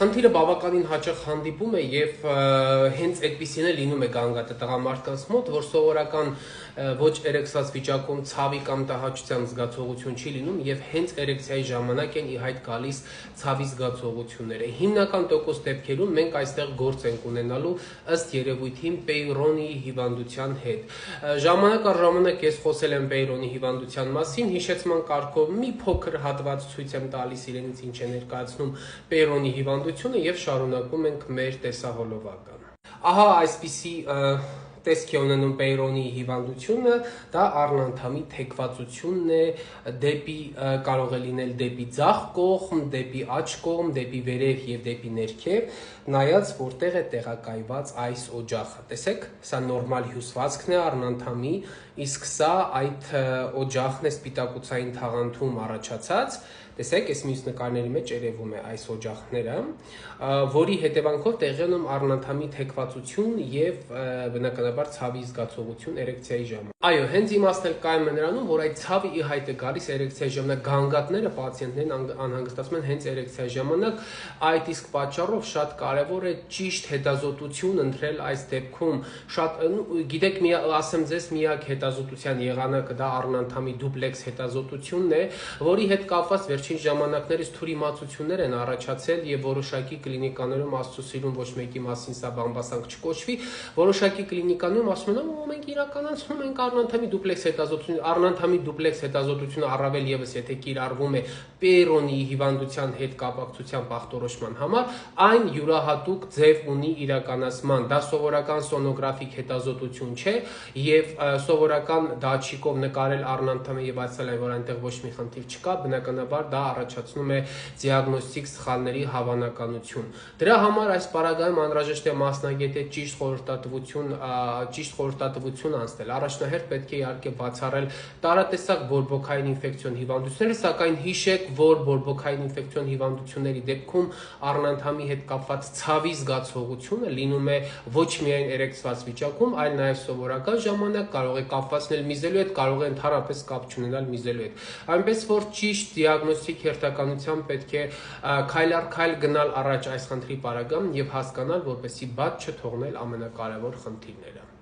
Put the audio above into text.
Խնդիրը բավականին հաճախ հանդիպում է եւ հենց այդպիսին է լինում է գանգատը տղամարդկանց մոտ, որ սովորական ոչ էրեկցված վիճակում ցավի կամ տհաճության զգացողություն չի լինում եւ հենց էրեկցիայի ժամանակ են ի հայտ գալիս ցավի զգացողությունները։ Հիմնական տոկոս դեպքերում մենք այստեղ գործ ենք ունենալու ըստ երևույթին Պեյրոնի հիվանդության հետ։ Ժամանակ առ ժամանակ ես խոսել եմ Պեյրոնի հիվանդության մասին, հիշեցման կարգով մի փոքր հատված ցույց եմ տալիս իրենից ինչ է ներկայացնում Պեյրոնի հիվանդությունը եւ շարունակում ենք մեր տեսահոլովակը։ Ահա այսպիսի տեսք է ունենում Պեյրոնի հիվանդությունը, դա առնանդամի թեքվածությունն է դեպի կարող է լինել դեպի ձախ կողմ, դեպի աջ կողմ, դեպի վերև եւ դեպի ներքև, նայած որտեղ է տեղակայված այս օջախը։ Տեսեք, սա նորմալ հյուսվածքն է առնանդամի, իսկ սա այդ օջախն է սպիտակուցային թաղանթում առաջացած։ Տեսեք, այս մյուս նկարների մեջ երևում է այս օջախները, որի հետևանքով տեղի ունենում առնանդամի թեքվածություն եւ բնականաբար ցավի զգացողություն էրեկցիայի ժամանակ։ Այո, հենց իմաստն կայում է նրանում, որ այդ ցավը ի հայտ է գալիս էրեկցիայի ժամանակ, գանգատները պացիենտներին անհանգստացնում են հենց էրեկցիայի ժամանակ, այդ իսկ պատճառով շատ կարևոր է ճիշտ հետազոտություն ընտրել այս դեպքում։ Շատ գիտեք, ասեմ ձեզ, միակ հետազոտության եղանակը դա առնանդամի դուպլեքս հետազոտությունն է, որի հետ կապված վերջին ժամանակներից թուրիմացություններ են առաջացել եւ որոշակի կլինիկաներում Աստծո սիրուն ոչ մեկի մասին սա բամբասանք չկոչվի, որոշակի կլինիկաներում ասում են, մենք իրականացնում ենք առնանդամի դուպլեքս հետազոտություն, առնանդամի դուպլեքս հետազոտությունը առավել եւս եթե կիրառվում է Պեյրոնի հիվանդության հետ կապակցությամբ ախտորոշման համար, այն յուրահատուկ ձև ունի իրականացման։ Դա սովորական սոնոգրաֆիկ հետազոտություն չէ եւ սովորական դատչիկով նկարել առնանդամի եւ այցելել, որ այնտեղ ոչ մի խնդիր չկա, բնականաբար դա առաջացնում է դիագնոստիկ սխալների հավանականություն։ Դրա համար այս պարագայում անհրաժեշտ է մասնագետի ճիշտ խորհրդատվություն անցնել։ Առաջնահերթ պետք է իհարկե բացառել տարատեսակ բորբոքային ինֆեկցիոն հիվանդությունները, սակայն հիշեք, որ բորբոքային ինֆեկցիոն հիվանդությունների դեպքում առնանդամի հետ կապված ցավի զգացողությունը լինում է ոչ միայն էրեկցված վիճակում, այլ նաև սովորական ժամանակ, կարող է կապված լինել միզելու հետ, կարող է ընդհանրապես կապ չունենալ միզելու հետ։ Այնպես որ ճիշտ դիագնոստիկ հերթականությամբ պետք է քայլ առ քայլ գնալ առաջ այս խնդրի պարագայում եւ հասկանալ, որպեսզի բաց չթողնել ամենակարևոր խնդիրները։